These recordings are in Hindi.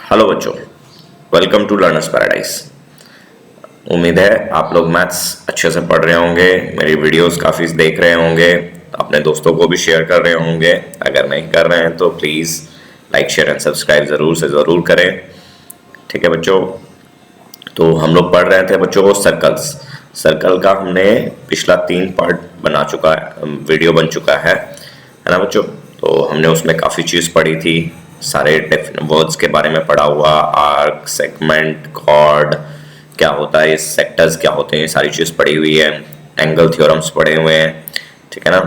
हेलो बच्चों, वेलकम टू लर्नर्स पैराडाइज। उम्मीद है आप लोग मैथ्स अच्छे से पढ़ रहे होंगे, मेरी वीडियोस काफ़ी देख रहे होंगे, अपने दोस्तों को भी शेयर कर रहे होंगे। अगर नहीं कर रहे हैं तो please like share and subscribe ज़रूर से ज़रूर करें। ठीक है बच्चों, तो हम लोग पढ़ रहे थे बच्चों सर्कल्स। सर्कल का हमने पिछला 3 पार्ट बना चुका है, वीडियो बन चुका है ना बच्चों। तो हमने उसमें काफ़ी चीज़ पढ़ी थी, सारे वर्ड्स के बारे में पढ़ा हुआ, आर्क, सेगमेंट, कॉर्ड क्या होता है, सेक्टर्स क्या होते हैं, सारी चीज़ पढ़ी हुई है। एंगल थ्योरम्स पढ़े हुए हैं, ठीक है ना।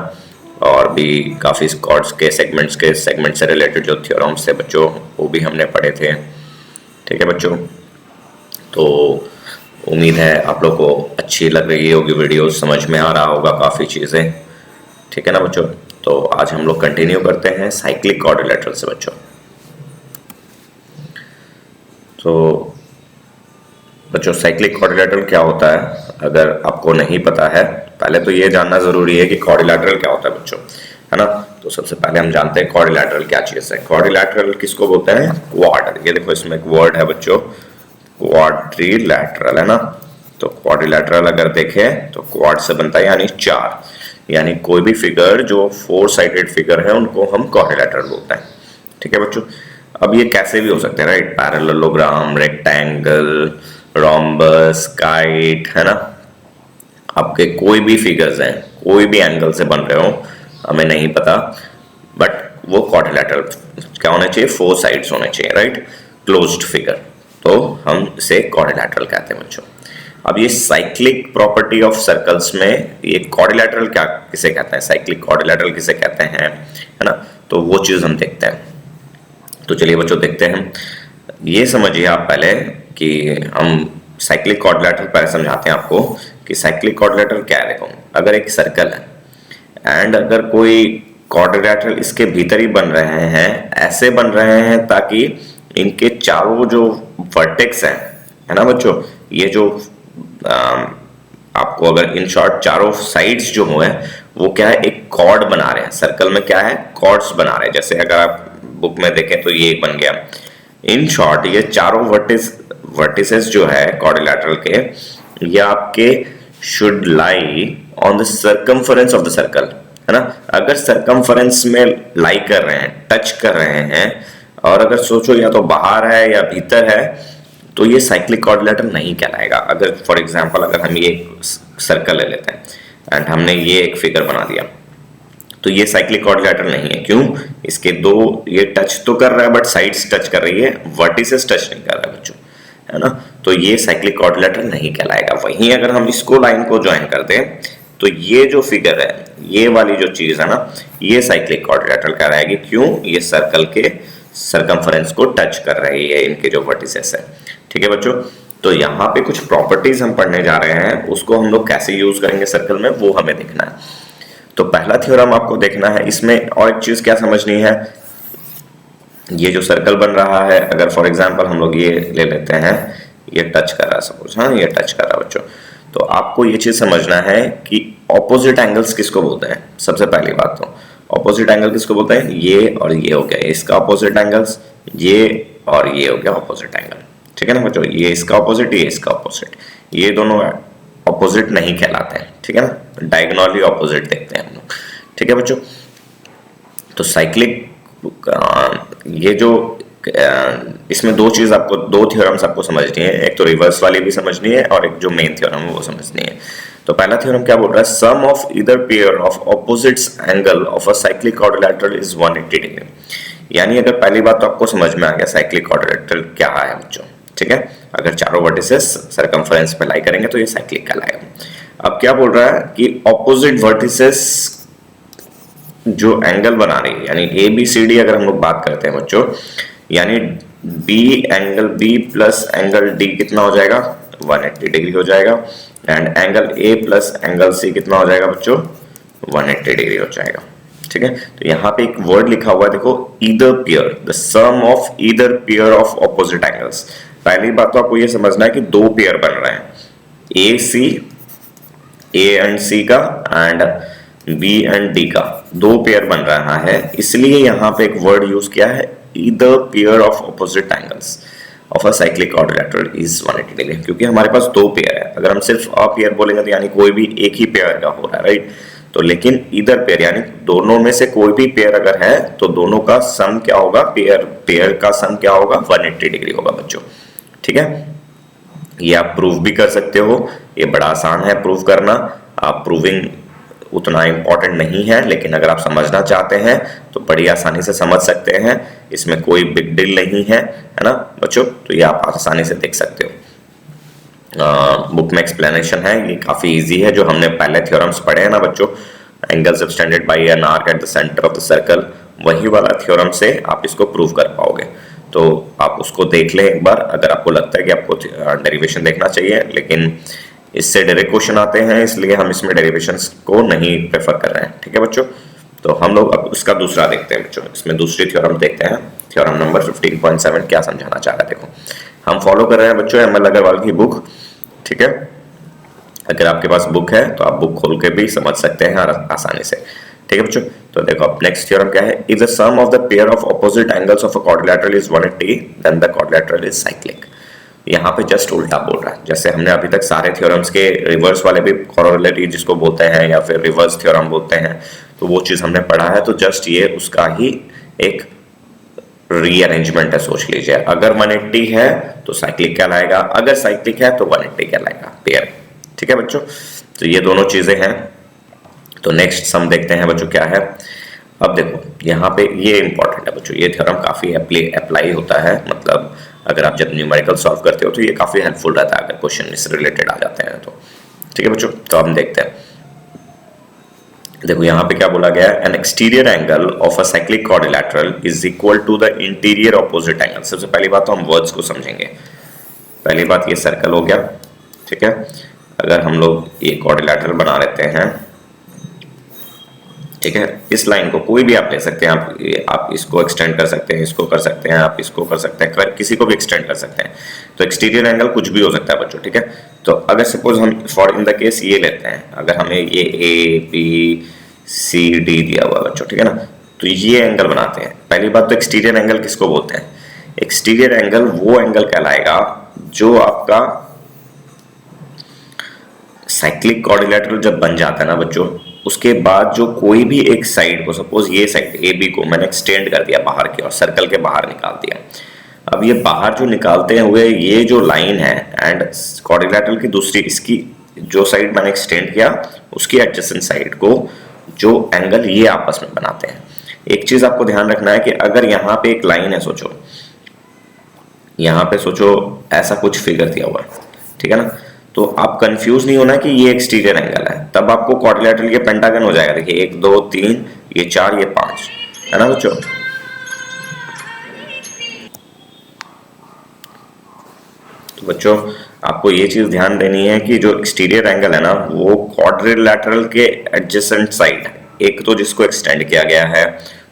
और भी काफ़ी कॉर्ड्स के सेगमेंट से रिलेटेड जो थ्योरम्स थे बच्चों, वो भी हमने पढ़े थे। ठीक है बच्चों, तो उम्मीद है आप लोग को अच्छी लग रही होगी वीडियो, समझ में आ रहा होगा काफ़ी चीज़ें। ठीक है ना बच्चों, तो आज हम लोग कंटिन्यू करते हैं साइक्लिक क्वाड्रिलेटरल से बच्चों। तो बच्चों साइक्लिक क्वाड्रिलेटरल क्या होता है, अगर आपको नहीं पता है, पहले तो ये जानना ज़रूरी है कि क्वाड्रिलेटरल क्या होता है बच्चों, है ना। तो सबसे पहले हम जानते हैं क्वाड्रिलेटरल क्या चीज़ है। क्वाड्रिलेटरल किसको बोलते हैं? क्वाड। ये देखो इसमें एक वर्ड है बच्चों, क्वाड्रिलेटरल, है ना। तो क्वाड्रिलेटरल अगर देखें तो क्वाड से बनता है यानी 4, यानी कोई भी फिगर जो 4 साइडेड फिगर है उनको हम क्वाड्रिलेटरल बोलते हैं। ठीक है बच्चों, अब ये कैसे भी हो सकते हैं, right. Parallelogram, rectangle, rhombus, kite, है ना। आपके कोई भी फिगर्स हैं, कोई भी एंगल से बन रहे हो, हमें नहीं पता, बट वो क्वाड्रिलेटरल क्या होने चाहिए? 4 साइड्स होने चाहिए, राइट, क्लोज्ड फिगर। तो हम इसे क्वाड्रिलेटरल कहते हैं बच्चों। अब ये साइक्लिक प्रॉपर्टी ऑफ सर्कल्स में ये क्वाड्रिलेटरल क्या किसे कहते हैं, साइक्लिक क्वाड्रिलेटरल किसे कहते हैं, है ना। तो वो चीज़ हम देखते हैं। तो चलिए बच्चों देखते हैं। ये समझिए आप पहले कि हम साइक्लिक क्वाड्रिलेटरल पहले समझाते हैं आपको कि साइक्लिक क्वाड्रिलेटरल क्या है। देखो, अगर एक सर्कल है एंड अगर कोई क्वाड्रिलेटरल इसके भीतर ही बन रहे हैं, ऐसे बन रहे हैं ताकि इनके चारों जो वर्टेक्स हैं, है ना बच्चों, ये जो आपको अगर इन शॉर्ट चारों साइड्स जो हुए वो क्या है, एक कॉर्ड बना रहे हैं। सर्कल में क्या है, कॉर्ड्स बना रहे हैं। जैसे अगर आप बुक में देखें तो ये बन गया। इन शॉर्ट ये चारों वर्टिसेस जो है क्वाड्रिलेटरल के, ये आपके should lie on the circumference of the circle, है ना। अगर सर्कमफरेंस में लाई कर रहे हैं, टच कर रहे हैं, और अगर सोचो या तो बाहर है या भीतर है, तो ये साइक्लिक क्वाड्रिलेटरल नहीं कहलाएगा। अगर फॉर एग्जांपल अगर हम ये सर्कल ले लेते हैं एंड हमने ये एक फिगर बना दिया, तो ये साइक्लिक क्वाड्रिलेटरल नहीं है। क्यों? इसके दो ये टच तो कर रहा है बट साइड्स टच कर रही है, वर्टिसेस टच नहीं कर रहा है बच्चों, है ना। तो ये साइक्लिक क्वाड्रिलेटरल नहीं कहलाएगा। वहीं अगर हम इसको लाइन को ज्वाइन कर दें तो ये जो फिगर है, ये वाली जो चीज है ना, ये साइक्लिक क्वाड्रिलेटरल कहलाएगी। क्यों? ये सर्कल के सर्कमफरेंस को टच कर रही है, इनके जो वर्टिसेस है। ठीक है बच्चों, तो यहाँ पे कुछ प्रॉपर्टीज हम पढ़ने जा रहे हैं, उसको हम लोग कैसे यूज करेंगे सर्कल में, वो हमें देखना है। तो पहला थ्योरम आपको देखना है। इसमें और एक चीज क्या समझनी है, ये जो सर्कल बन रहा है, अगर फॉर एग्जांपल हम लोग ये ले लेते हैं, ये टच कर रहा है सपोज, हाँ ये टच कर रहा है बच्चों, तो आपको ये चीज समझना है कि ऑपोजिट एंगल्स किसको बोलते हैं। सबसे पहली बात तो ऑपोजिट एंगल किसको बोलते हैं, ये और ये हो गया इसका ऑपोजिट एंगल्स, ये और ये हो गया ऑपोजिट एंगल। ठीक है ना बच्चों, ये इसका ऑपोजिट, ये इसका ऑपोजिट, ये दोनों ऑपोजिट नहीं कहलाते हैं। ठीक है ना, डायगोनली ऑपोजिट देखते हैं हम लोग। ठीक है बच्चों, तो साइक्लिक ये जो इसमें दो चीज आपको, दो थ्योरम्स आपको समझनी है। एक तो रिवर्स वाली भी समझनी है और एक जो मेन थ्योरम है वो समझनी है। तो पहला थ्योरम क्या बोल रहा है, sum of either pair of opposites angle of a cyclic quadrilateral is 180 degree. यानी अगर पहली बात तो आपको समझ में आ गया साइक्लिक क्वाड्रिलेटरल क्या है बच्चों। ठीक है, अगर चारों वर्टिसेस सर्कमफरेंस पे लाई करेंगे तो ये साइक्लिक कहलाएगा। अब क्या बोल रहा है कि ऑपोजिट वर्टिसेस जो एंगल बना रही है, यानी ए बी सी डी अगर हम लोग बात करते हैं बच्चों, यानी B angle B plus angle D कितना हो जाएगा, 180 डिग्री हो जाएगा। And angle A plus angle C कितना हो जाएगा बच्चों, 180 डिग्री हो जाएगा। ठीक है, तो यहाँ पे एक वर्ड लिखा हुआ है देखो, either pair, the sum of either pair of opposite angles. पहली बात तो आपको ये समझना है कि दो पेयर बन रहे हैं, ए सी, ए एंड सी का एंड बी एंड डी का, दो पेयर बन रहा है। इसलिए यहाँ पे एक वर्ड यूज किया है either pair of opposite angles of a cyclic quadrilateral is 180 degree. क्योंकि हमारे पास दो पेयर है, अगर हम सिर्फ अ पेयर बोलेंगे तो यानी कोई भी एक ही पेयर का हो रहा है, राइट। तो लेकिन ईदर पेयर यानी दोनों में से कोई भी पेयर अगर है तो दोनों का सम क्या होगा, पेयर का सम क्या होगा, 180 डिग्री होगा बच्चों, ठीक है। ये आप प्रूव भी कर सकते हो, ये बड़ा आसान है प्रूव करना। आप प्रूविंग उतना इंपॉर्टेंट नहीं है, लेकिन अगर आप समझना चाहते हैं तो बड़ी आसानी से समझ सकते हैं, इसमें कोई बिग डील नहीं है ना बच्चों। तो ये आप आसानी से देख सकते हो। बुक में एक्सप्लेनेशन है, ये काफी इजी है, जो हमने पहले थ्योरम्स पढ़े हैं ना बच्चों, angle subtended by an arc at the centre of the circle, वही वाला थ्योरम से आप इसको प्रूव कर पाओगे। तो आप उसको देख लें एक बार, अगर आपको लगता है कि आपको डेरिवेशन देखना चाहिए, लेकिन इससे डायरेक्ट क्वेश्चन आते हैं, इसलिए हम इसमें डेरिवेशंस को नहीं प्रेफर कर रहे हैं, ठीक है बच्चों। तो हम लोग अब उसका दूसरा देखते हैं बच्चों, इसमें दूसरी थ्योरम देखते हैं, थ्योरम नंबर 15.7 क्या समझाना चाह रहा है। देखो हम फॉलो कर रहे हैं बच्चों एम एल अग्रवाल की बुक, ठीक है। अगर आपके पास बुक है तो आप बुक खोल के भी समझ सकते हैं आसानी से, ठीक है बच्चों। तो देखो अब नेक्स्ट थ्योरम क्या है, if the sum of the pair of opposite angles of a quadrilateral is 180 then the quadrilateral is cyclic. यहाँ पे जस्ट उल्टा बोल रहा है, जैसे हमने अभी तक सारे थ्योरम्स के रिवर्स वाले भी कोरोलरी जिसको बोलते हैं या फिर रिवर्स थ्योरम बोलते हैं, तो वो चीज हमने पढ़ा है। तो जस्ट ये उसका ही एक रीअरेंजमेंट है, सोच लीजिए। अगर 180 है तो साइक्लिक कहलाएगा, अगर साइक्लिक है तो 180 कहलाएगा पेयर, ठीक है बच्चों। तो ये दोनों चीजें हैं। तो नेक्स्ट सम देखते हैं बच्चों क्या है। अब देखो यहाँ पे ये इंपॉर्टेंट है बच्चों, ये थ्योरम काफी अप्लाई होता है, मतलब अगर आप जब न्यूमेरिकल सॉल्व करते हो तो ये काफी हेल्पफुल रहता है अगर क्वेश्चन इससे रिलेटेड आ जाते हैं तो, ठीक है बच्चों। तो हम देखते हैं, देखो यहाँ पे क्या बोला गया है, an exterior angle of a cyclic quadrilateral is equal to the interior opposite angle. सबसे पहली बात तो हम वर्ड्स को समझेंगे। पहली बात ये सर्कल हो गया, ठीक है। अगर हम लोग ये क्वाड्रिलेटरल बना लेते हैं, ठीक है, इस लाइन को कोई भी आप ले सकते हैं, आप इसको एक्सटेंड कर सकते हैं, इसको कर सकते हैं, आप इसको कर सकते हैं, किसी को भी एक्सटेंड कर सकते हैं। तो एक्सटीरियर एंगल कुछ भी हो सकता है बच्चों, ठीक है। तो अगर सपोज हम फॉर इन द केस ये लेते हैं, अगर हमें ये ए बी सी डी दिया हुआ बच्चों, ठीक है ना, तो ये एंगल बनाते हैं। पहली बात तो एक्सटीरियर एंगल किसको बोलते हैं, एक्सटीरियर एंगल वो एंगल कहलाएगा जो आपका साइक्लिक क्वाड्रिलेटरल जब बन जाता है ना बच्चों, उसके बाद जो कोई भी एक साइड को, सपोज ये साइड ए बी को मैंने एक्सटेंड कर दिया बाहर की और सर्कल के बाहर निकाल दिया। अब ये बाहर जो निकालते हुए ये जो लाइन है एंड क्वाड्रिलेटरल की दूसरी, इसकी जो साइड मैंने एक्सटेंड किया उसकी एडजेसेंट साइड को जो एंगल ये आपस में बनाते हैं। एक चीज आपको ध्यान रखना है कि अगर यहाँ पे एक लाइन है, सोचो यहाँ पे सोचो ऐसा कुछ फिगर दिया हुआ है, ठीक है ना, तो आप कंफ्यूज नहीं होना कि ये एक्सटीरियर एंगल है, तब आपको क्वाड्रिलेटरल के पेंटागन हो जाएगा। देखिए 1 2 3 ये 4 ये 5 है ना बच्चों। तो बच्चों आपको ये चीज ध्यान देनी है कि जो एक्सटीरियर एंगल है ना वो क्वाड्रिलेटरल के एडजेसेंट साइड, एक तो जिसको एक्सटेंड किया गया है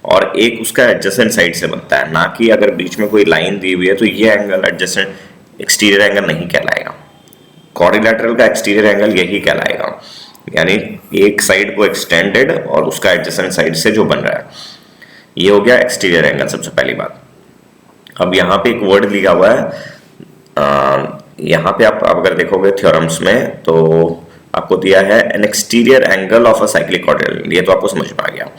और एक उसका एडजेसेंट साइड से बनता है, ना कि अगर बीच में कोई लाइन दी हुई है तो ये एंगल एडजेसेंट एक्सटीरियर एंगल नहीं कहलाएगा। क्वाड्रिलेटरल का एक्सटीरियर एंगल यही कहलाएगा, यानी एक साइड को एक्सटेंडेड और उसका एडजेसेंट साइड से जो बन रहा है, ये हो गया एक्सटीरियर एंगल सबसे पहली बात। अब यहाँ पे एक वर्ड लिखा हुआ है, यहाँ पे आप अगर देखोगे थ्योरम्स में तो आपको दिया है an exterior angle of a cyclic quadrilateral, ये तो आपको समझ में आ गया,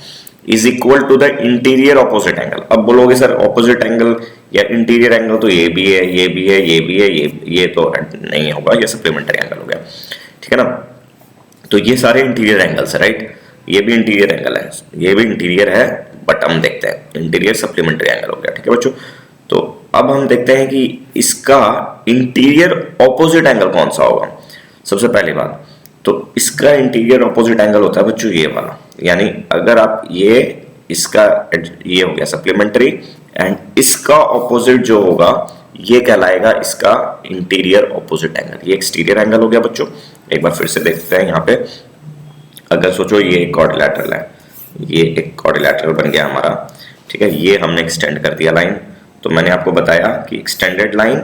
is equal to the interior opposite angle. अब बोलोगे सर ऑपोजिट एंगल या इंटीरियर एंगल तो ये भी है, ये भी है, ये भी है, ये तो नहीं होगा, ये सप्लीमेंट्री एंगल हो गया, ठीक है ना। तो ये सारे इंटीरियर एंगल्स है, राइट, ये भी इंटीरियर एंगल है, ये भी इंटीरियर है, बट हम देखते हैं इंटीरियर सप्लीमेंट्री एंगल हो गया, ठीक है बच्चों। तो अब हम देखते हैं कि इसका इंटीरियर ऑपोजिट एंगल कौन सा होगा। सबसे पहली बात तो इसका इंटीरियर ऑपोजिट एंगल होता है बच्चों ये वाला, यानी अगर आप ये इसका ये हो गया सप्लीमेंट्री एंड इसका ऑपोजिट जो होगा ये कहलाएगा इसका इंटीरियर ऑपोजिट एंगल, ये एक्सटीरियर एंगल हो गया बच्चों। एक बार फिर से देखते हैं यहाँ पे, अगर सोचो ये एक क्वाड्रिलेटरल है, ये एक क्वाड्रिलेटरल बन गया हमारा, ठीक है, ये हमने एक्सटेंड कर दिया लाइन। तो मैंने आपको बताया कि extended line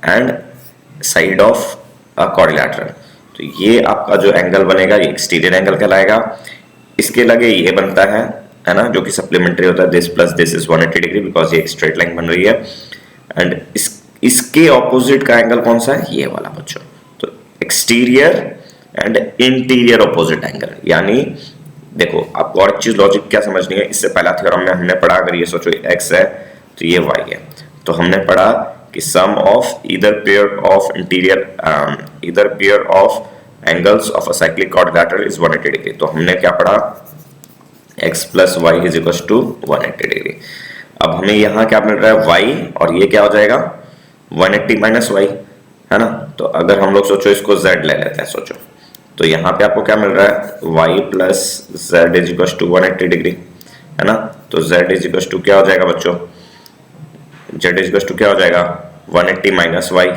and side of a quadrilateral, तो ये आपका जो एंगल बनेगा ये एक्सटीरियर एंगल कहलाएगा। इसके लगे ये बनता है है ना, जो कि सप्लीमेंट्री होता है, this plus this is 180 degree because ये एक स्ट्रेट लाइन बन रही है। एंड इसके ऑपोजिट का एंगल कौन सा है, ये वाला बच्चों। तो exterior and interior opposite angle, यानी देखो आपको और चीज लॉजिक क्या समझनी है, इससे पहला थ्योरम में हमने पढ़ा, अगर ये सोचो x है तो ये y है, तो हमने पढ़ा कि sum of either pair of angles of a cyclic quadrilateral is 180 degree. तो हमने क्या पढ़ा, x plus Y is equal to 180 degree. अब हमें यहाँ क्या मिल रहा है, y, और ये क्या हो जाएगा 180 माइनस वाई, है ना। तो अगर हम लोग सोचो इसको z ले लेते हैं, सोचो तो यहाँ पे आपको क्या मिल रहा है, y plus Z is equal to 180 degree, है ना। तो z इज इक्वल टू क्या हो जाएगा बच्चों, z इज इक्वल टू क्या हो जाएगा 180 माइनस वाई।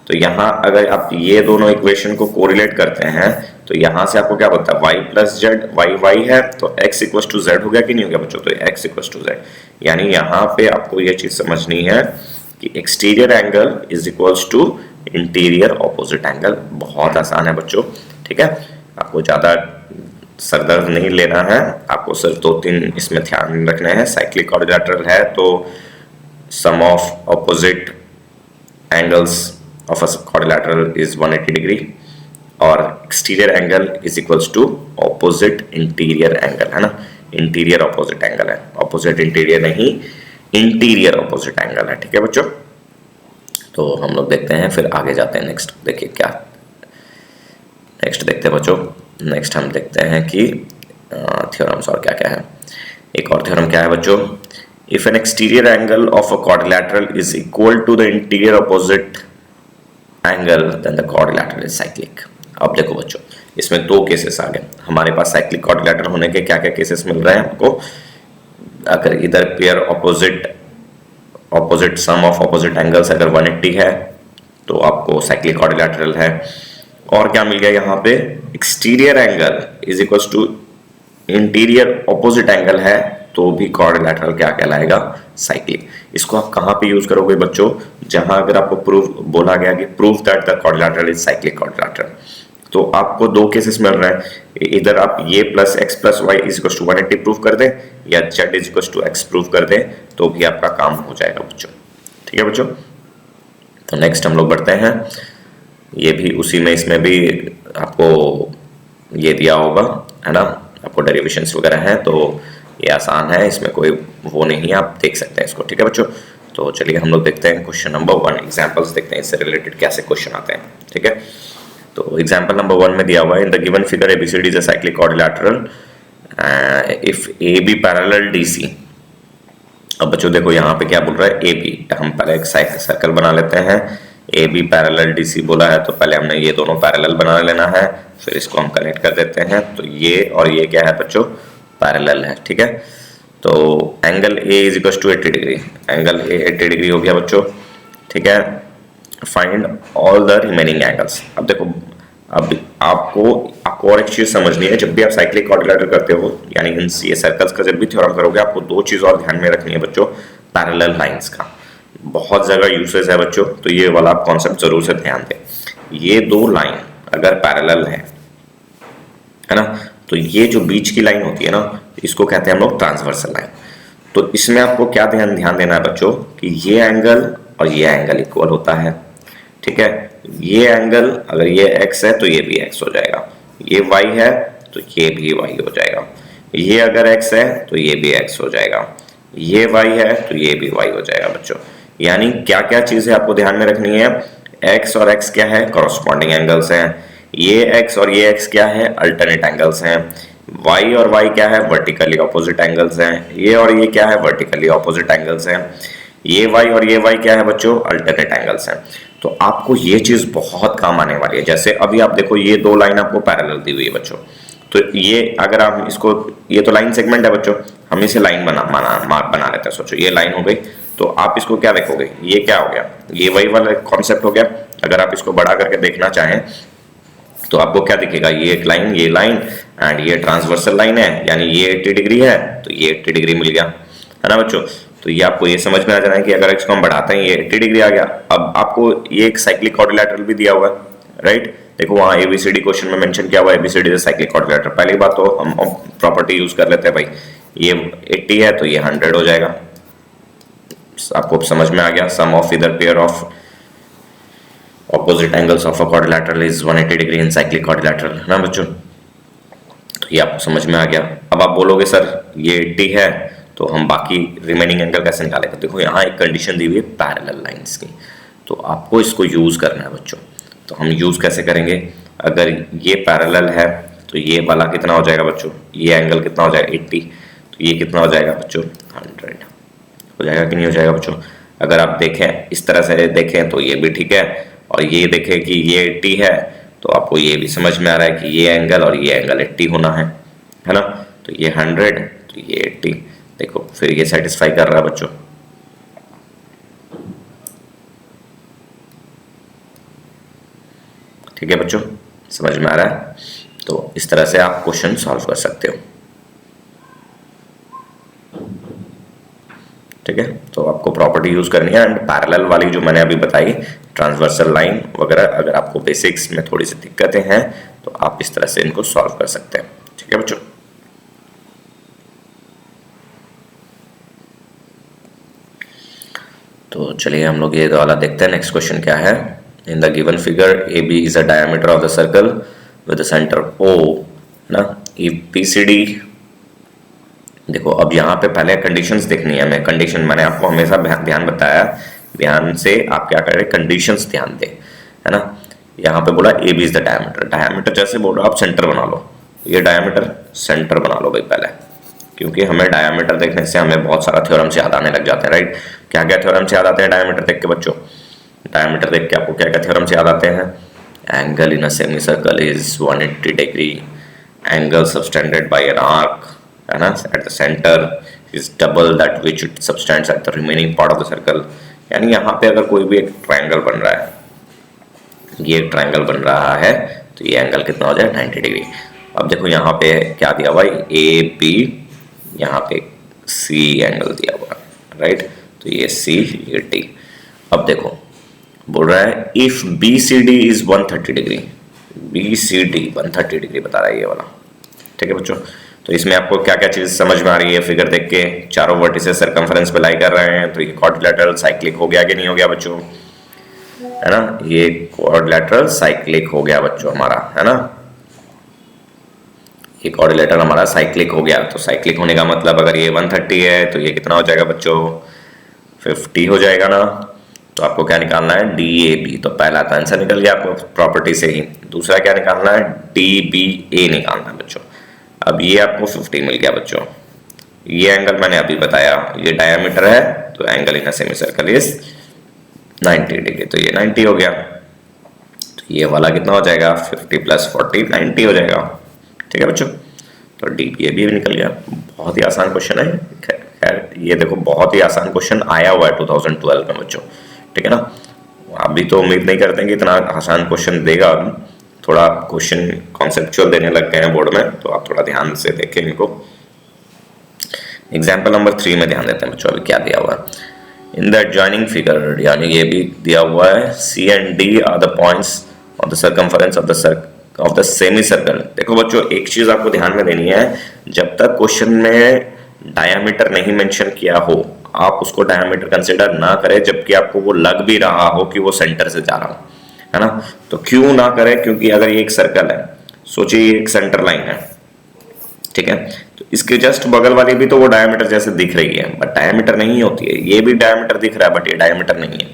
तो यहाँ अगर आप ये दोनों इक्वेशन को कोरिलेट करते हैं तो यहाँ से आपको क्या बनता है, y प्लस जेड, y है तो x इक्वल टू जेड हो गया कि नहीं हो गया बच्चों, तो x इक्वल टू जेड। यानी यहाँ पे आपको ये चीज समझनी है कि exterior angle is equals to interior opposite angle. बहुत आसान है बच्चों, ठीक है, आपको ज्यादा सरदर्द नहीं लेना है, आपको सिर्फ 2-3 इसमें ध्यान रखने हैं। साइक्लिक क्वाड्रिलेटरल है तो sum of opposite angles of a quadrilateral is 180 degree, और exterior angle is equals to opposite interior angle, है ना। इंटीरियर ऑपोजिट एंगल है, ऑपोजिट इंटीरियर नहीं, इंटीरियर ऑपोजिट एंगल है, ठीक है बच्चों। तो हम लोग देखते हैं, फिर आगे जाते हैं। नेक्स्ट देखिए क्या, नेक्स्ट देखते हैं बच्चों, नेक्स्ट हम देखते हैं कि थ्योरम्स और क्या क्या है। एक और थ्योरम क्या है बच्चों, if an exterior angle of a quadrilateral is equal to the interior opposite angle then the quadrilateral is cyclic. अब देखो बच्चों, इसमें 2 केसेस आ गए हमारे पास। साइक्लिक क्वाड्रिलेटरल होने के क्या क्या केसेस मिल रहे हैं आपको, अगर इधर pair opposite sum of opposite angles अगर 180 है तो आपको साइक्लिक क्वाड्रिलेटरल है। और क्या मिल गया यहाँ पे, exterior angle is equal to interior opposite angle है तो भी क्वाड्रिलेटरल क्या कहलाएगा, साइक्लिक। इसको आप कहाँ पे यूज करोगे बच्चों, जहां अगर आपको प्रूफ बोला गया कि proof that the quadrilateral is cyclic quadrilateral, तो आपको 2 केसेस मिल रहे हैं। इधर आप ये plus X plus Y is equal to 180 proof कर दें, या Z is equal to X proof कर दें, तो भी आपका काम हो जाएगा बच्चों, ठीक है बच्चों। तो नेक्स्ट हम लोग बढ़ते हैं, ये भी उसी में, इसमें भी आपको ये दिया होगा, है ना, आपको डेरिवेशंस वगैरह हैं, तो ये आसान है, इसमें कोई वो नहीं है, आप देख सकते हैं इसको, ठीक है बच्चों। तो चलिए हम लोग देखते हैं क्वेश्चन नंबर 1, एग्जांपल्स देखते हैं इससे रिलेटेड कैसे क्वेश्चन आते हैं, ठीक है। तो एग्जांपल नंबर 1 में दिया हुआ है, in the given figure ABCD is a cyclic quadrilateral if AB parallel DC। अब बच्चों देखो यहाँ पे क्या बोल रहा है, AB, हम पहले एक सर्कल बना लेते हैं, AB पैरेलल DC बोला है तो पहले हमने ये दोनों पैरेलल बना लेना है, फिर इसको हम कनेक्ट कर देते हैं। तो ये और ये क्या है बच्चों, पैरेलल है, ठीक है। तो angle A is equal to 80 degree, angle A 80 degree हो गया बच्चों, ठीक है। Find all the remaining angles. अब देखो, अब आपको और एक चीज समझनी है, जब भी आप साइक्लिक क्वाड्रिलेटरल करते हो, यानी इन ये सर्कल्स का जब भी थ्योरम करोगे, आपको 2 चीज और ध्यान में रखनी है बच्चों, पैरेलल लाइंस का बहुत जगह यूसेज है बच्चों, तो ये वाला आप कॉन्सेप्ट जरूर से ध्यान दें। ये 2 लाइन अगर पैरेलल है ना, तो ये जो बीच की लाइन होती है ना, इसको कहते हैं हम लोग ट्रांसवर्सल लाइन। तो इसमें आपको क्या ध्यान देना है बच्चों, कि ये एंगल और ये एंगल इक्वल होता है, ठीक है। ये एंगल अगर ये x है तो ये भी x हो जाएगा, ये y है तो ये भी y हो जाएगा, ये अगर x है तो ये भी x हो जाएगा, ये y है तो ये भी y हो जाएगा बच्चों। यानी क्या क्या चीजें आपको ध्यान में रखनी है, x और x क्या है, कॉरस्पॉन्डिंग एंगल्स हैं, ये x और ये x क्या है, अल्टरनेट एंगल्स हैं, y और y क्या है, वर्टिकली ऑपोजिट एंगल्स हैं, ये और ये क्या है, वर्टिकली ऑपोजिट एंगल्स हैं, ये y और ये y क्या है बच्चों, अल्टरनेट एंगल्स हैं। तो आपको ये चीज बहुत काम आने वाली है। जैसे अभी आप देखो, ये 2 लाइन आपको पैरेलल दी हुई है बच्चों, तो ये अगर आप इसको, ये तो लाइन सेगमेंट है बच्चों, हम इसे लाइन बना लेते हैं। सोचो ये लाइन हो गई, तो आप इसको क्या देखोगे, ये क्या हो गया, ये वही वाला कॉन्सेप्ट हो गया। अगर आप इसको बड़ा करके देखना चाहें तो आपको क्या दिखेगा, ये एक लाइन, ये लाइन एंड ये ट्रांसवर्सल लाइन है, यानी ये 80 डिग्री है तो ये 80 डिग्री मिल गया, है ना बच्चों। तो ये आपको ये समझ में आ जाना है कि अगर इसको हम बढ़ाते हैं ये 80 डिग्री आ गया। अब आपको ये एक साइक्लिक क्वाड्रिलेटरल भी दिया हुआ है, राइट। देखो वहाँ ABCD क्वेश्चन में मेंशन किया हुआ है, ABCD इज साइक्लिक क्वाड्रिलेटरल। पहली बात तो हम प्रॉपर्टी यूज कर लेते हैं भाई, ये 80 है तो ये 100 हो जाएगा। आपको समझ में आ गया? सम ऑफ इधर pair of opposite angles of a quadrilateral is 180 degree in cyclic quadrilateral, है ना बच्चों? तो ये आपको समझ में आ गया। अब आप बोलोगे सर ये 80 है तो हम बाकी रिमेनिंग एंगल कैसे निकालेंगे? देखो यहाँ एक कंडीशन दी हुई है पैरेलल लाइंस की, तो आपको इसको यूज करना है बच्चों। तो हम यूज कैसे करेंगे? अगर ये पैरेलल है तो ये वाला कितना हो जाएगा बच्चों? ये एंगल कितना हो जाएगा? 80। तो ये कितना हो जाएगा बच्चों? 100 हो जाएगा कि नहीं हो जाएगा बच्चों? अगर आप देखें इस तरह से देखें तो ये भी ठीक है, और ये देखें कि ये 80 है तो आपको ये भी समझ में आ रहा है कि ये एंगल और ये एंगल 80 होना है ना? तो ये 100 तो ये 80, देखो फिर ये सेटिस्फाई कर रहा है बच्चों। ठीक है बच्चों, समझ में आ रहा है? तो इस तरह से आप क्वेश्चन सॉल्व कर सकते हो। ठीक है, तो आपको प्रॉपर्टी यूज करनी है। एंड पैरेलल वाली जो मैंने अभी बताई ट्रांसवर्सल लाइन वगैरह, अगर आपको बेसिक्स में थोड़ी सी दिक्कतें हैं तो आप इस तरह से इनको सॉल्व कर सकते हैं। ठीक है बच्चों, तो चलिए हम लोग ये वाला देखते हैं। नेक्स्ट क्वेश्चन क्या है? In the given figure A B is a diameter of the circle with the centre O ना, ईपीसीडी। देखो अब यहाँ पे पहले कंडीशंस देखनी है हमें। कंडीशन मैंने आपको हमेशा ध्यान बताया, ध्यान से आप क्या करें, कंडीशंस ध्यान दें, है ना? यहाँ पे बोला A B is the diameter. Diameter जैसे बोल रहा आप सेंटर बना लो, ये डायमीटर सेंटर बना लो भाई पहले, क्योंकि हमें डायमीटर देखने से हमें बहुत सारा थ्योरम्स याद आने लग जाते हैं, राइट? क्या क्या थ्योरम्स याद आते हैं डायमीटर देख के बच्चों? डायमीटर देख के आपको क्या क्या थ्योरम्स याद आते हैं? Angle in a semi circle is 180 degree, angle subtended bye an arc, है ना, eight the centre is double that which it subtends at the remaining part of the circle. यानी यहाँ पे अगर कोई भी एक ट्रायंगल बन रहा है, ये एक ट्रायंगल बन रहा है तो ये एंगल कितना हो जाए? 90 डिग्री। अब देखो यहाँ पे क्या दिया हुआ है? ए बी, यहाँ पे सी एंगल दिया हुआ है, राइट? तो ये सी, ये डी। अब देखो बोल रहा है if B C D is 130 degree, B C D 130 degree बता रहा है ये वाला। ठीक है बच्चों, तो इसमें आपको क्या क्या चीज समझ में आ रही है? फिगर देख के चारों वर्टिसेस सर्कमफरेंस पे लाई कर रहे हैं, तो ये क्वाड्रिलैटरल साइक्लिक हो गया कि नहीं हो गया बच्चों? है ना, ये क्वाड्रिलैटरल साइक्लिक हो गया बच्चों हमारा, है ना? ये क्वाड्रिलैटरल हमारा साइक्लिक हो गया। तो साइक्लिक होने का मतलब अगर ये 130 है तो ये कितना हो जाएगा बच्चों? 50 हो जाएगा ना? तो आपको क्या निकालना है? D A B. तो पहला तो आंसर निकल गया आपको प्रॉपर्टी से ही। दूसरा क्या निकालना है? डी बी ए निकालना है बच्चों। अब ये आपको 50 मिल गया बच्चों। ये एंगल मैंने अभी बताया, ये डायमीटर है तो angle in a semi circle is 90 degree, तो ये 90 हो गया। तो ये वाला कितना हो जाएगा? 50 + 40 90 हो जाएगा। ठीक है बच्चों, तो डी बी ए भी निकल गया। बहुत ही आसान क्वेश्चन है। खैर ये देखो बहुत ही आसान क्वेश्चन आया हुआ है 2012 में बच्चों। ठीक है ना, अभी तो उम्मीद नहीं करते कि इतना आसान क्वेश्चन देगा। अभी थोड़ा क्वेश्चन कॉन्सेप्चुअल देने लग गए हैं बोर्ड में, तो आप थोड़ा ध्यान से देखें इनको। एग्जाम्पल नंबर 3 में ध्यान देते हैं बच्चों। अभी क्या दिया हुआ है? इन द एडजॉइनिंग फिगर, यानी ये भी दिया हुआ है, C and D are the points of the circumference of the semi circle. देखो बच्चों एक चीज आपको ध्यान में देनी है, जब तक क्वेश्चन में डायमीटर नहीं मेंशन किया हो आप उसको डायमीटर कंसीडर ना करें, जबकि आपको वो लग भी रहा हो कि वो सेंटर से जा रहा हो, है ना? तो क्यों ना करें? क्योंकि अगर ये एक सर्कल है, सोचिए ये एक सेंटर लाइन है, ठीक है, तो इसके जस्ट बगल वाली भी तो वो डायमीटर जैसे दिख रही है, बट डायमीटर नहीं होती है। ये भी डायमीटर दिख रहा है बट ये डायमीटर नहीं है।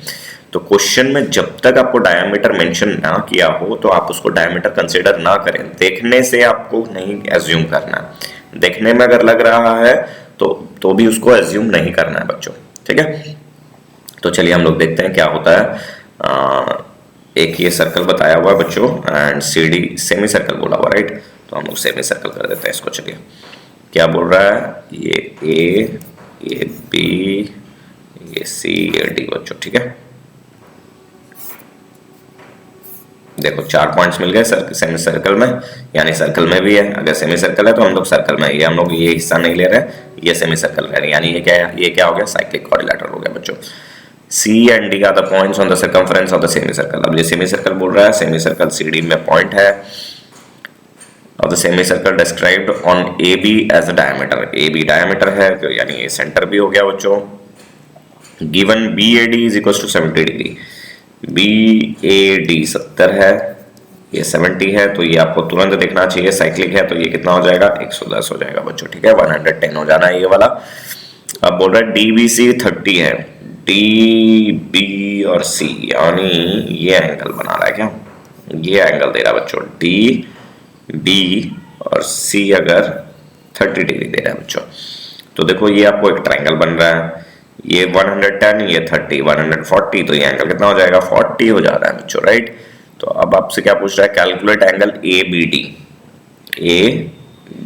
तो क्वेश्चन में जब तक आपको डायमीटर मेंशन ना किया हो तो आप उसको डायमीटर कंसीडर ना करें। देखने से आपको नहीं एज्यूम करना है, देखने में अगर लग रहा है तो भी उसको एज्यूम नहीं करना है बच्चों। ठीक है, तो चलिए हम लोग देखते हैं क्या होता है। एक ये सर्कल बताया हुआ है बच्चों and C D semi circle बोला हुआ, राइट? तो हम लोग सेमी सर्कल कर देते हैं इसको। चलिए क्या बोल रहा है? ये बी, ये सी, ये डी बच्चों। ठीक है, देखो 4 पॉइंट्स मिल गए सेमी सर्कल में, यानी सर्कल में भी है। अगर सेमी सर्कल है तो हम लोग सर्कल में, ये हम लोग ये हिस्सा नहीं ले रहे, ये सेमी सर्कल ले रहे हैं, यानी ये क्या हो गया? साइक्लिक क्वाड्रिलैटरल हो गया बच्चों। C and D are the points on the circumference of the semicircle। अब ये सेमी सर्कल बोल रहा है, सेमी सर्कल सी डी में पॉइंट है, of the semi circle described on A B as a diameter. A B diameter है तो यानी ये सेंटर भी हो गया बच्चों। Given B A D is equal to 70 degree. B A D 70 है, ये 70 है, तो ये आपको तुरंत देखना चाहिए, साइक्लिक है तो ये कितना हो जाएगा 110 हो जाएगा बच्चों, ठीक है, 110 हो जाना है ये वाला। अब बोल रहा है डी बी सी 30 है, डी बी और सी यानी ये एंगल बना रहा है क्या, ये एंगल दे रहा है बच्चों, डी बी और सी अगर 30 डिग्री दे रहा है बच्चों, तो देखो ये आपको एक ट्रायंगल बन रहा है, ये 110 ये 30 140, तो ये एंगल कितना हो जाएगा 40 हो जा रहा है बच्चों, राइट। तो अब आपसे क्या पूछ रहा है, calculate angle A B D, A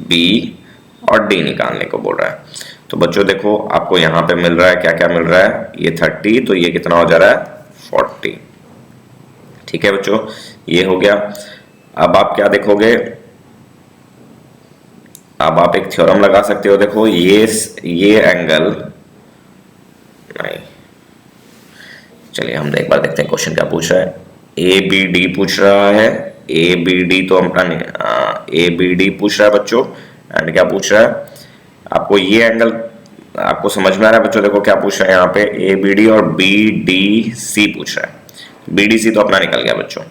B और डी निकालने को बोल रहा है। तो बच्चों देखो आपको यहाँ पे मिल रहा है, क्या क्या मिल रहा है, ये 30 तो ये कितना हो जा रहा है 40, ठीक है बच्चों, ये हो गया। अब आप क्या देखोगे, अब आप एक थ्योरम लगा सकते हो, देखो ये एंगल नहीं, चलिए हम एक बार देखते हैं क्वेश्चन क्या पूछ रहा है। ए बी डी पूछ रहा है, ए बी डी तो अपना नहीं, ए बी डी पूछ रहा है बच्चों, एंड क्या पूछ रहा है आपको, ये एंगल आपको समझ में आ रहा है बच्चों, देखो क्या पूछ रहा है यहाँ पे, ए बी डी और बी डी सी पूछ रहा है। बी डी सी तो अपना निकल गया बच्चों,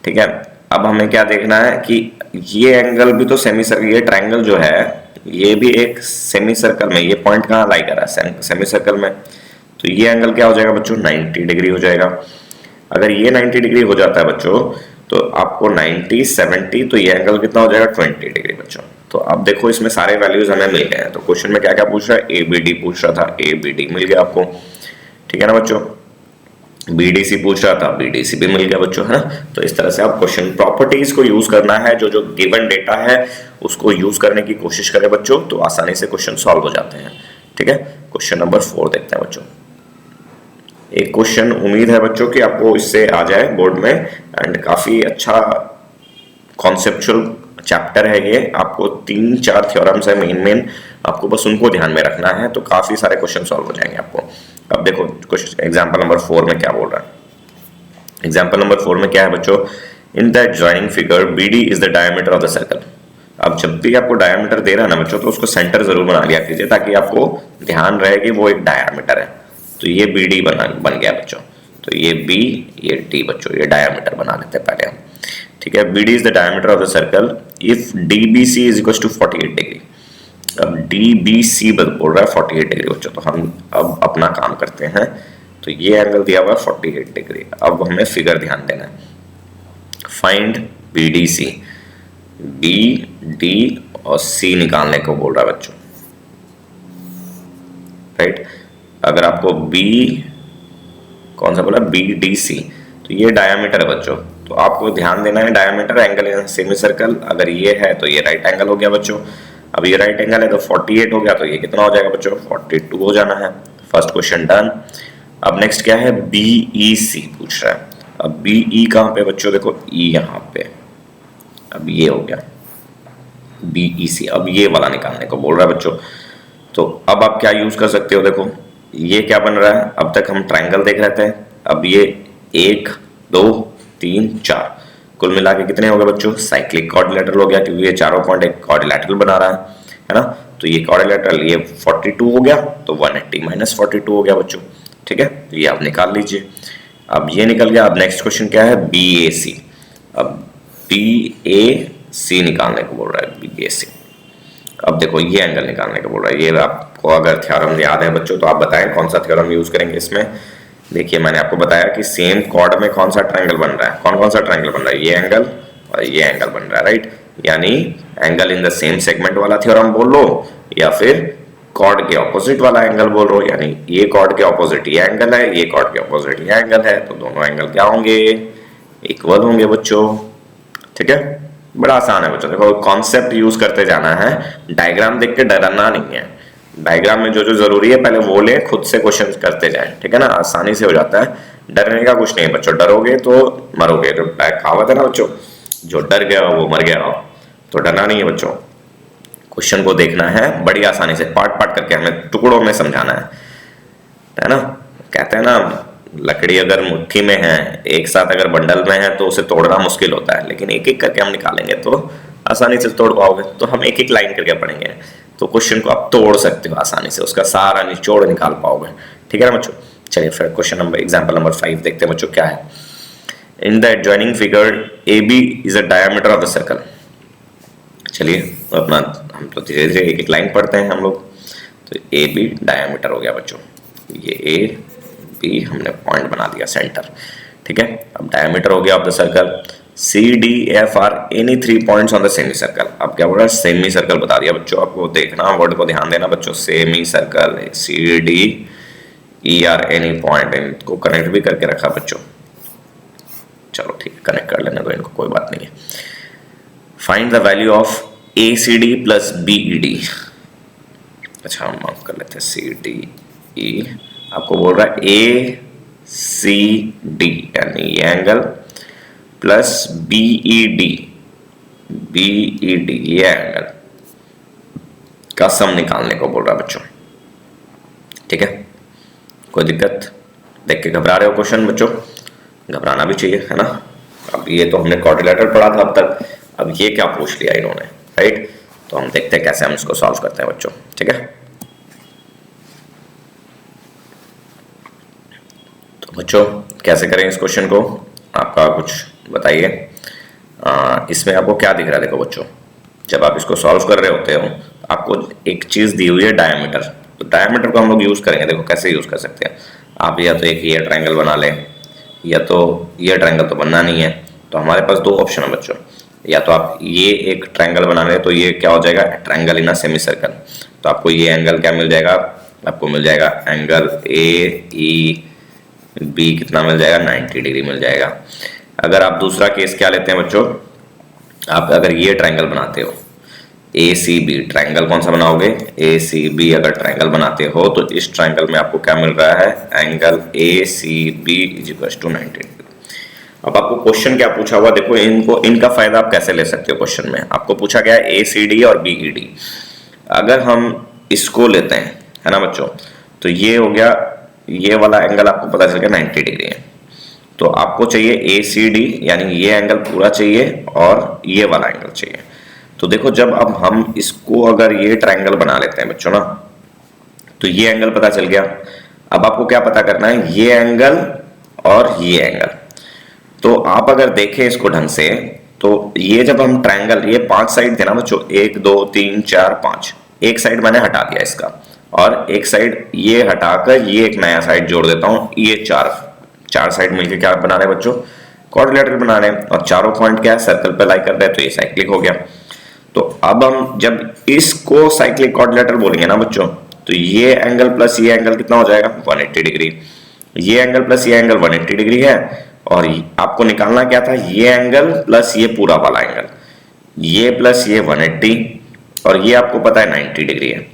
ठीक है। अब हमें क्या देखना है कि ये एंगल भी तो सेमी सर्कल, ये ट्रायंगल जो है ये भी एक सेमी सर्कल में, ये पॉइंट कहाँ लाई कर रहा है सेमी सर्कल में, तो ये एंगल क्या हो जाएगा बच्चों 90 डिग्री हो जाएगा। अगर ये 90 डिग्री हो जाता है बच्चों तो आपको 90 70, तो ये एंगल कितना हो जाएगा 20 डिग्री बच्चों। तो अब देखो इसमें सारे वैल्यूज हमें मिल गए हैं, तो क्वेश्चन में क्या क्या पूछ रहा है, ए बी डी पूछ रहा था, ए बी डी मिल गया आपको, ठीक है ना बच्चों। बी डी सी पूछ रहा था, बी डी सी भी मिल गया बच्चों, है ना। तो इस तरह से आप क्वेश्चन प्रॉपर्टीज को यूज करना है, जो जो गिवन डेटा है उसको यूज करने की कोशिश करें बच्चों, तो आसानी से क्वेश्चन सॉल्व हो जाते हैं, ठीक है। क्वेश्चन नंबर 4 देखते हैं बच्चों। एक क्वेश्चन उम्मीद है बच्चों कि आपको इससे आ जाए बोर्ड में, एंड काफी अच्छा कॉन्सेप्चुअल चैप्टर है ये, आपको 3-4 थ्योरम्स है मेन, आपको बस उनको ध्यान में रखना है, तो काफी सारे क्वेश्चन सॉल्व हो जाएंगे आपको। अब देखो क्वेश्चन एग्जांपल नंबर 4 में क्या बोल रहा है। एग्जांपल नंबर 4 में क्या है बच्चों, इन the adjoining figure BD is the diameter of the circle. अब जब भी आपको डायमीटर दे रहा है ना बच्चों, तो उसको सेंटर जरूर बना लिया कीजिए, ताकि आपको ध्यान रहे कि वो एक डायमीटर है। तो ये BD बन गया बच्चों, तो ये B ये D बच्चों, ये डायमीटर बना लेते हैं पहले हम, ठीक है। BD is the diameter of the circle if DBC is equal to 48 degree. अब DBC बोल रहा है 48 डिग्री बच्चों, तो हम अब अपना काम करते हैं। तो ये एंगल दिया हुआ है 48 डिग्री। अब हमें फिगर ध्यान देना है, फाइंड BDC, BD और C निकालने को बोल रहा है बच्चों, राइट। अगर आपको B कौन सा बोला, BDC, तो ये डायमीटर है बच्चों, तो आपको ध्यान देना है diameter angle in semi circle, अगर ये है तो ये राइट एंगल हो गया बच्चों। अब ये राइट एंगल है तो 48 हो गया, तो ये कितना हो जाएगा बच्चों 42 हो जाना है। First question done. अब नेक्स्ट क्या है, BEC पूछ रहा है। अब BE कहाँ पे बच्चों, देखो E यहाँ पे, अब ये हो गया BEC। अब ये वाला निकालने को बोल रहा है बच्चों, तो अब आप क्या यूज कर सकते हो, देखो ये क्या बन रहा है, अब तक हम ट्रायंगल देख रहे थे, अब ये 1 2 3 4 कुल मिला के कितने हो गए बच्चों, साइक्लिक क्वाड्रिलेटरल हो गया, क्योंकि ये चारों पॉइंट एक क्वाड्रिलेटरल बना रहा है ना। तो ये क्वाड्रिलेटरल ये 42 हो गया, तो 180 माइनस 42 हो गया बच्चों, ठीक है। तो ये आप निकाल लीजिए। अब ये निकल गया। अब नेक्स्ट क्वेश्चन क्या है, BAC। अब BAC निकालने को बोल रहा है, BAC। अब देखो ये एंगल निकालने को बोल रहा है, ये आपको अगर थ्योरम याद है बच्चों तो आप बताएं कौन सा थ्योरम यूज करेंगे इसमें। देखिए मैंने आपको बताया कि सेम कॉर्ड में कौन सा ट्रायंगल बन रहा है, कौन सा ट्रायंगल बन रहा है, ये एंगल और ये एंगल बन रहा है, राइट। यानी angle in the same segment वाला थ्योरम बोल लो, या फिर कॉर्ड के ऑपोजिट वाला एंगल बोल रहे हो, यानी ये कॉर्ड के ऑपोजिट ये एंगल है, ये कॉर्ड के ऑपोजिट ये एंगल है, तो दोनों एंगल क्या होंगे, इक्वल होंगे बच्चों, ठीक है। बड़ा आसान है बच्चों, देखो कॉन्सेप्ट यूज करते जाना है, डायग्राम देख के डरना नहीं है। डायग्राम में जो जो जरूरी है पहले वो ले, खुद से क्वेश्चन करते जाएं, ठीक है ना, आसानी से हो जाता है। डरने का कुछ नहीं है बच्चों, डरोगे तो मरोगे, जो कहावत है ना बच्चों, जो डर गया वो मर गया, तो डरना नहीं है बच्चों। क्वेश्चन को देखना है बड़ी आसानी से, पार्ट पार्ट करके हमें टुकड़ों में समझाना है ना। कहते हैं ना, लकड़ी अगर मुट्ठी में है, एक साथ अगर बंडल में है तो उसे तोड़ना मुश्किल होता है, लेकिन एक एक करके हम निकालेंगे तो आसानी से तोड़ पाओगे, तो हम एक एक लाइन करके पढ़ेंगे, तो क्वेश्चन को आप तोड़ सकते हो आसानी से, उसका सारा निचोड़ निकाल पाओगे। ठीक है ना बच्चों। चलिए फिर क्वेश्चन नंबर एग्जाम्पल नंबर 5 देखते हैं बच्चों क्या है। In the adjoining figure A B is a diameter of the circle. चलिए अपना हम तो धीरे धीरे एक एक लाइन पढ़ते हैं हम लोग। तो ए बी डायमीटर हो गया बच्चों, ये ए बी हमने पॉइंट बना दिया सेंटर। ठीक है, अब डायमीटर हो गया of the circle. C D F are any 3 points on the semi circle. अब क्या बोल रहा है, सेमी सर्कल बता दिया बच्चों, आपको देखना वर्ड को ध्यान देना बच्चों। Semi circle C D E are any point, इनको कनेक्ट भी करके रखा बच्चों। चलो ठीक है, कनेक्ट कर लेने दो इनको, कोई बात नहीं है। Find the value of A C D plus B E D. अच्छा हम माफ कर लेते हैं सी डी ई, आपको बोल रहा है ए सी डी यानी ये angle plus B E D ये एंगल का सम निकालने को बोल रहा है बच्चों। ठीक है, कोई दिक्कत? देख के घबरा रहे हो क्वेश्चन बच्चों? घबराना भी चाहिए, है ना। अब ये तो हमने क्वाड्रिलेटरल पढ़ा था अब तक, अब ये क्या पूछ लिया इन्होंने, राइट। तो हम देखते हैं कैसे हम इसको सॉल्व करते हैं बच्चों। ठीक है, तो बच्चों कैसे करें इस क्वेश्चन को, आपका कुछ बताइए। इसमें आपको क्या दिख रहा है? देखो बच्चों, जब आप इसको सॉल्व कर रहे होते हो आपको एक चीज दी हुई है डायमीटर, तो डायमीटर को हम लोग यूज करेंगे। देखो कैसे यूज कर सकते हैं आप, या तो एक ये ट्रायंगल बना लें, या तो ये ट्रायंगल तो बनना नहीं है, तो हमारे पास दो ऑप्शन है बच्चों। या तो आप ये एक ट्रायंगल बना लें, तो ये क्या हो जाएगा, triangle in a semi circle. तो आपको ये एंगल क्या मिल जाएगा, आपको मिल जाएगा एंगल ए ई बी, कितना मिल जाएगा, 90 डिग्री मिल जाएगा। अगर आप दूसरा केस क्या लेते हैं बच्चों, आप अगर ये ट्रायंगल बनाते हो ए सी बी, ट्रायंगल कौन सा बनाओगे, ए सी बी अगर ट्रायंगल बनाते हो तो इस ट्रायंगल में आपको क्या मिल रहा है, angle A C B is equal to 90 degree. अब आपको क्वेश्चन क्या पूछा हुआ, देखो इनको, इनका फायदा आप कैसे ले सकते हो। क्वेश्चन में आपको पूछा गया है ए सी डी और बी ई डी। अगर हम इसको लेते हैं, है ना बच्चों, तो ये हो गया, ये वाला एंगल आपको पता चल गया 90 डिग्री है। तो आपको चाहिए ए सी डी यानी ये एंगल पूरा चाहिए और ये वाला एंगल चाहिए। तो देखो जब अब हम इसको अगर ये ट्रायंगल बना लेते हैं बच्चों ना, तो ये एंगल पता चल गया। अब आपको क्या पता करना है, ये एंगल और ये एंगल। तो आप अगर देखें इसको ढंग से, तो ये जब हम ट्रायंगल, ये 5 साइड थे ना बच्चों, 1 2 3 4 5, एक साइड मैंने हटा दिया इसका, और एक साइड ये हटाकर ये एक नया साइड जोड़ देता हूं। ये चार साइड मिलकर क्या बना रहे हैं बच्चों, क्वाड्रिलेटरल बना रहे हैं, और चारों पॉइंट क्या है, सर्कल पे लाई कर रहे हैं, तो ये साइक्लिक हो गया। तो अब हम जब इसको साइक्लिक क्वाड्रिलेटरल बोलेंगे ना बच्चों, तो ये एंगल प्लस ये एंगल कितना हो जाएगा, 180 डिग्री। ये एंगल प्लस ये एंगल 180 डिग्री है, और आपको निकालना क्या था, ये एंगल प्लस ये पूरा वाला एंगल, ये प्लस ये 180, और ये आपको पता है 90 डिग्री है।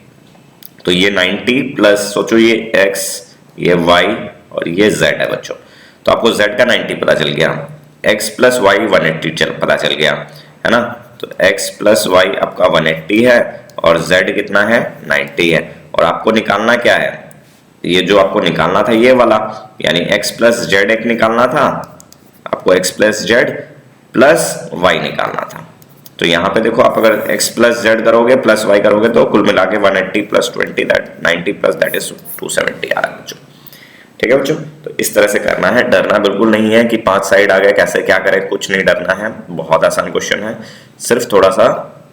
तो ये 90 प्लस, सोचो ये x, ये y और ये z है बच्चों। तो आपको z का 90 पता चल गया, x प्लस y 180 पता चल गया, है ना। तो x प्लस y आपका 180 है और z कितना है, 90 है। और आपको निकालना क्या है, ये जो आपको निकालना था ये वाला, यानी x प्लस जेड एक निकालना था आपको, x plus Z plus y निकालना था। तो यहाँ पे देखो आप अगर x प्लस जेड करोगे प्लस y करोगे तो कुल मिला के 180 plus 20 that 90 plus that is 270 आ रहा है बच्चों। ठीक है बच्चों, तो इस तरह से करना है, डरना बिल्कुल नहीं है कि 5 साइड आ गए कैसे क्या करें, कुछ नहीं डरना है, बहुत आसान क्वेश्चन है। सिर्फ थोड़ा सा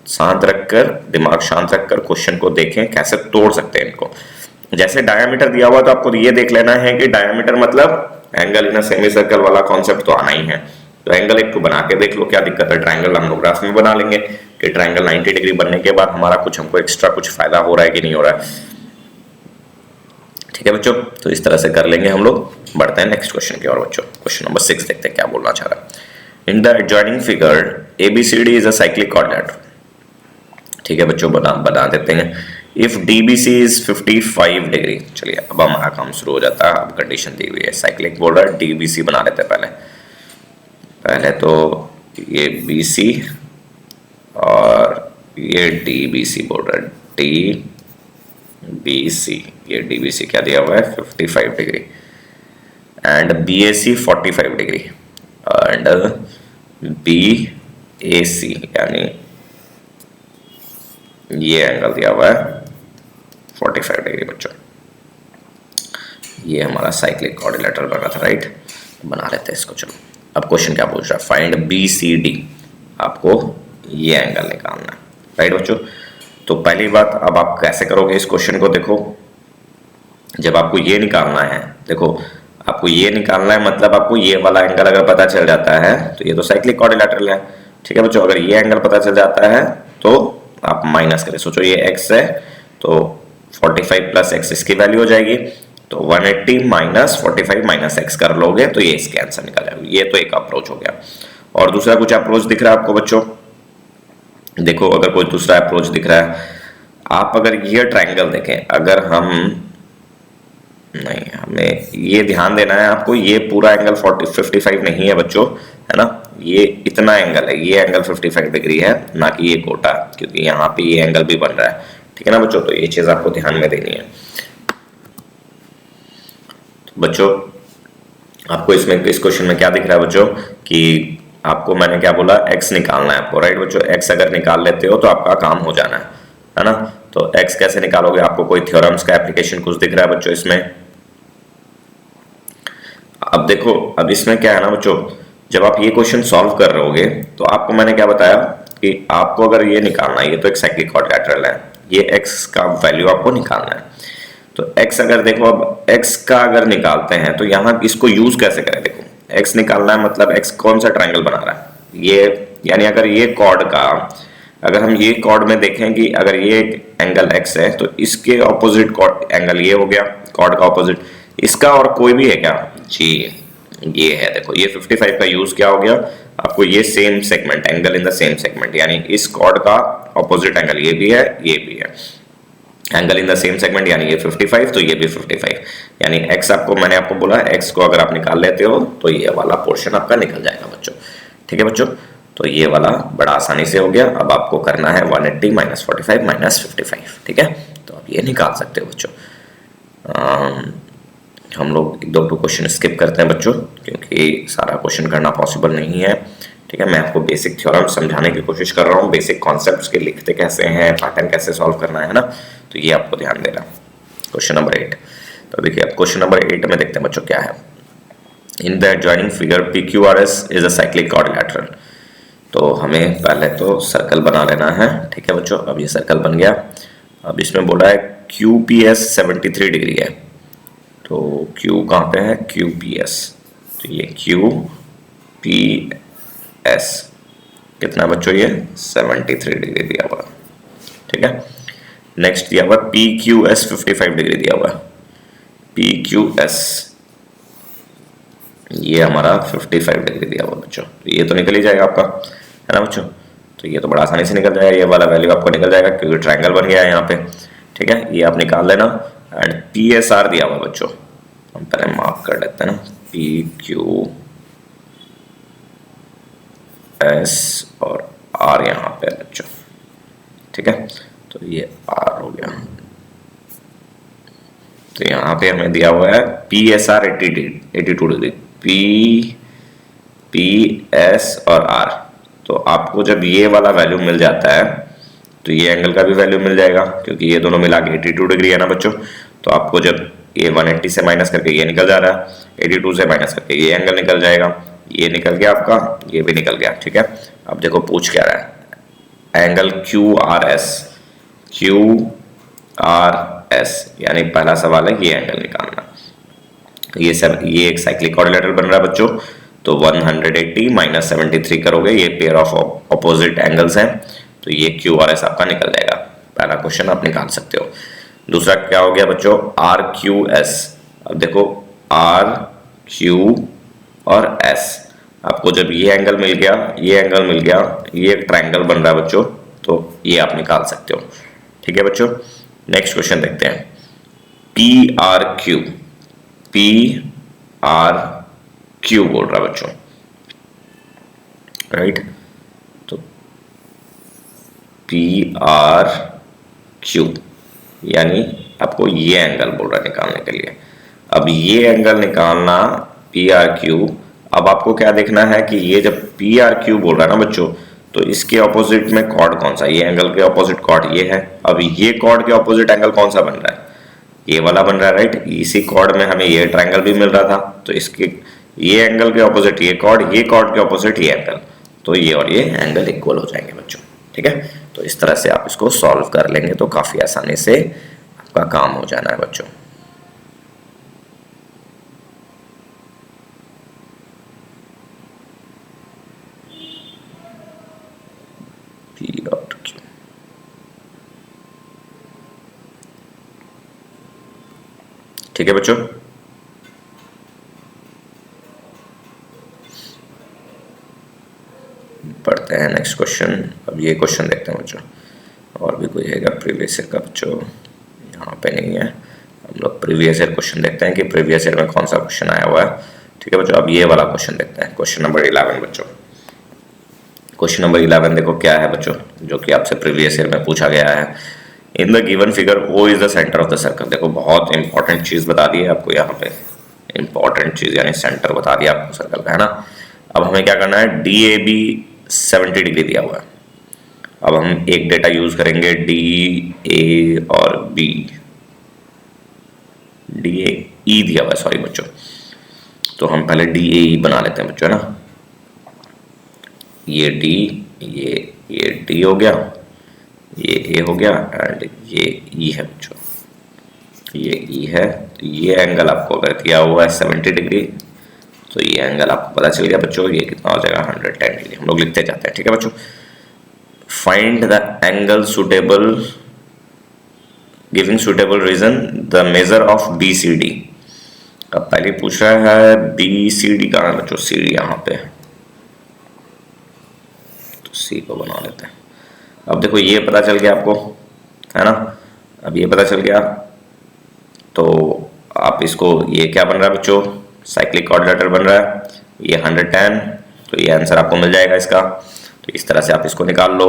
शांत रखकर, दिमाग शांत रखकर क्वेश्चन को देखें कैसे तोड़ सकते हैं इनको। जैसे डायमीटर दिया हुआ तो आपको ये देख लेना है कि डायमीटर मतलब एंगल इन सेमी सर्कल वाला कॉन्सेप्ट तो आना ही है। तो एंगल एक को बना के देख लो क्या दिक्कत है। ट्रायंगल हम लोग ग्राफ में बना लेंगे कि ट्रायंगल 90 डिग्री बनने के बाद हमारा कुछ, हमको एक्स्ट्रा कुछ फायदा हो रहा है कि नहीं हो रहा है। ठीक है बच्चों, तो इस तरह से कर लेंगे हम लोग। बढ़ते हैं नेक्स्ट क्वेश्चन की ओर बच्चों। क्वेश्चन नंबर 6 देखते हैं क्या बोलना चाह रहा है। In the adjoining figure ABCD is a cyclic coordinate. ठीक है बच्चों, बता देते हैं। इफ DBC इज 55 डिग्री, चलिए अब हमारा काम शुरू हो जाता है। अब कंडीशन दी हुई है, साइक्लिक बोल रहा है, DBC बना लेते हैं पहले तो ये BC और ये DBC बोल रहा है, DBC, ये DBC क्या दिया हुआ है, 55 degree, and BAC 45 degree, and BAC यानी ये एंगल दिया हुआ है 45 डिग्री बच्चों। ये हमारा साइक्लिक क्वाड्रिलेटरल बना था, राइट। बना लेते हैं इसको। चलो अब क्वेश्चन क्या पूछ रहा है, फाइंड BCD। आपको ये एंगल निकालना है, राइट बच्चों। तो पहली बात, अब आप कैसे करोगे इस क्वेश्चन को, देखो जब आपको ये निकालना है, देखो आपको ये निकालना है मतलब आपको ये वाला एंगल अगर पता चल जाता है तो ये तो साइक्लिक क्वाड्रिलेटरल है, ठीक है बच्चों। अगर ये एंगल पता चल जाता है तो आप माइनस करें, सोचो ये x है तो 45 प्लस x इसकी वैल्यू हो जाएगी, तो 180 माइनस 45 माइनस x कर लोगे तो ये इसके आंसर निकल जाएगा। ये तो एक अप्रोच हो गया। और दूसरा कुछ अप्रोच दिख रहा है आपको बच्चों, देखो अगर कोई दूसरा अप्रोच दिख रहा है, आप अगर ये ट्रायंगल देखें, अगर हम नहीं, हमें ये ध्यान देना है आपको, ये पूरा एंगल 55 नहीं है बच्चों, है ना। ये इतना एंगल है, ये एंगल 55 डिग्री है, ना कि ये कोटा, क्योंकि यहाँ पे ये एंगल भी बन रहा है, ठीक है ना बच्चों। तो ये चीज आपको ध्यान में देनी है। तो बच्चों आपको इसमें इस क्वेश्चन में क्या दिख रहा है बच्चों, कि आपको मैंने क्या बोला, x निकालना है आपको, राइट बच्चों। x अगर निकाल लेते हो तो आपका काम हो जाना है ना। तो x कैसे निकालोगे, आपको कोई थ्योरम्स का एप्लीकेशन कुछ दिख रहा है बच्चों इसमें। अब देखो, अब इसमें क्या है ना बच्चों, जब आप ये क्वेश्चन सॉल्व कर रहोगे तो आपको मैंने क्या बताया कि आपको अगर ये निकालना है, ये तो एक साइक्लिक क्वाड्रिलेटरल है, ये x का वैल्यू आपको निकालना है। तो x अगर देखो, अब x का अगर निकालते हैं तो यहाँ इसको यूज कैसे करें, देखो x निकालना है मतलब x कौन सा ट्रायंगल बना रहा है, ये यानी अगर ये कॉर्ड का, अगर हम ये कॉर्ड में देखें कि अगर ये एंगल x है तो इसके ऑपोजिट कॉर्ड एंगल ये हो गया, कॉर्ड का ऑपोजिट। इसका और कोई भी है क्या जी, ये है। देखो ये 55 का यूज क्या हो गया, आपको ये same segment, angle in the same segment, यानी इस कॉर्ड का ऑपोजिट एंगल ये भी है, ये भी है, angle in the same segment, यानी ये 55 तो ये भी 55, यानी x आपको, मैंने आपको बोला x को अगर आप निकाल लेते हो तो ये वाला पोर्शन आपका निकल जाएगा बच्चों, ठीक है बच्चों। तो ये वाला बड़ा आसानी से हो गया। अब आपको करना है 180 माइनस 45 माइनस 55, ठीक है। तो आप ये निकाल सकते हो बच्चों। हम लोग एक दो क्वेश्चन स्किप करते हैं बच्चों, क्योंकि सारा क्वेश्चन करना पॉसिबल नहीं है, ठीक है। मैं आपको बेसिक थ्योरम समझाने की कोशिश कर रहा हूँ, बेसिक कॉन्सेप्ट्स के लिखते कैसे हैं, पैटर्न कैसे सॉल्व करना है ना, तो ये आपको ध्यान देना। क्वेश्चन नंबर 8, तो देखिए अब क्वेश्चन नंबर 8 में देखते हैं बच्चों क्या है। In the adjoining figure PQRS is a cyclic quadrilateral. तो हमें पहले तो सर्कल बना लेना है, ठीक है बच्चों। अब ये सर्कल बन गया। अब इसमें बोला है QPS 73 डिग्री है, तो Q कहाँ पे है, QPS, तो ये QPS कितना बच्चों, ये 73 डिग्री दिया हुआ, ठीक है। नेक्स्ट दिया हुआ PQS 55 डिग्री दिया हुआ, PQS ये हमारा 55 डिग्री दिया हुआ बच्चों, तो ये तो निकल ही जाएगा आपका, है ना बच्चों। तो ये तो बड़ा आसानी से निकल जाएगा, ये वाला वैल्यू आपको निकल जाएगा क्योंकि ट्रायंगल बन गया है यहाँ पे, ठीक है। ये आप निकाल लेना। एंड PSR दिया हुआ बच्चों, हम पहले मार्क कर लेते हैं ना, PQS और R यहाँ पे बच्चों, ठीक है। तो ये R हो गया। तो यहाँ पे हमें दिया हुआ है PSR 82 डिग्री, PS और R। तो आपको जब ये वाला वैल्यू मिल जाता है तो ये एंगल का भी वैल्यू मिल जाएगा, क्योंकि ये दोनों मिला के 82 डिग्री है ना बच्चों। तो आपको जब ये 180 से माइनस करके ये निकल जा रहा है, 82 से माइनस करके ये एंगल निकल जाएगा, ये निकल गया आपका, ये भी निकल गया, ठीक है। अब देखो पूछ क्या रहा है, एंगल QRS, यानी पहला सवाल है ये एंगल निकालना। ये एक साइक्लिक क्वाड्रिलेटरल बन रहा है बच्चों, तो 180 माइनस 73 करोगे, ये पेयर ऑफ ऑपोजिट एंगल्स हैं, तो ये QRS आपका निकल जाएगा। पहला क्वेश्चन आप निकाल सकते हो। दूसरा क्या हो गया बच्चों, RQS। अब देखो RQ और S, आपको जब ये एंगल मिल गया, ये एंगल मिल गया, ये एक ट्रायंगल बन रहा है बच्चों, तो ये आप निकाल सकते हो, ठीक है बच्चों। नेक्स्ट क्वेश्चन देखते हैं, PRQ बोल रहा है बच्चों, राइट। तो PRQ यानी आपको ये एंगल बोल रहा है निकालने के लिए। अब ये एंगल निकालना PRQ, अब आपको क्या देखना है कि ये जब PRQ बोल रहा है ना बच्चों, तो इसके ऑपोजिट में कॉर्ड कौन सा, ये एंगल के ऑपोजिट कॉर्ड ये है। अब ये कॉर्ड के ऑपोजिट एंगल कौन सा बन रहा है, ये वाला बन रहा है राइट। इसी कॉर्ड में हमें ये ट्रायंगल भी मिल रहा था, तो इसके ये एंगल के ऑपोजिट ये कॉर्ड के ऑपोजिट ये एंगल, तो ये और ये एंगल इक्वल हो जाएंगे बच्चों, ठीक है। तो इस तरह से आप इसको सॉल्व कर लेंगे तो काफी आसानी से आपका काम हो जाना है बच्चों। P और Q, ठीक है बच्चों। पढ़ते हैं नेक्स्ट क्वेश्चन। अब ये क्वेश्चन देखते हैं बच्चों, और भी कोई है प्रीवियस ईयर का बच्चों, यहाँ पे नहीं है। हम लोग प्रीवियस ईयर क्वेश्चन देखते हैं कि प्रीवियस ईयर में कौन सा क्वेश्चन आया हुआ है, ठीक है बच्चों। अब ये वाला क्वेश्चन देखते हैं, क्वेश्चन नंबर 11 बच्चों। क्वेश्चन नंबर 11 देखो क्या है बच्चों, जो कि आपसे प्रीवियस ईयर में पूछा गया है। In the given figure O is the centre of the circle. देखो बहुत इंपॉर्टेंट चीज बता दी है आपको यहाँ पे, इंपॉर्टेंट चीज यानी सेंटर बता दिया आपको सर्कल का, है ना। अब हमें क्या करना है, DAB 70 डिग्री दिया हुआ है। अब हम एक डेटा यूज करेंगे DA और B, DAE दिया हुआ है सॉरी बच्चों, तो हम पहले DAE बना लेते हैं बच्चों, है ना। ये D, ये D हो गया, ये A हो गया एंड ये E है बच्चों, ये E है। तो ये एंगल आपको अगर दिया हुआ है 70 डिग्री, तो ये एंगल आपको पता चल गया बच्चों, ये कितना हो जाएगा 110 डिग्री। हम लोग लिखते जाते हैं, ठीक है बच्चों। Find the angle suitable giving suitable reason the measure of BCD। अब पहले पूछ रहा है BCD कहाँ है बच्चों, CD यहाँ पे, तो C को बना लेते हैं। अब देखो ये पता चल गया आपको, है ना। अब ये पता चल गया तो आप इसको, ये क्या बन रहा है बच्चों, साइक्लिक क्वाड्रिलेटरल बन रहा है, ये 110, तो ये आंसर आपको मिल जाएगा इसका। तो इस तरह से आप इसको निकाल लो।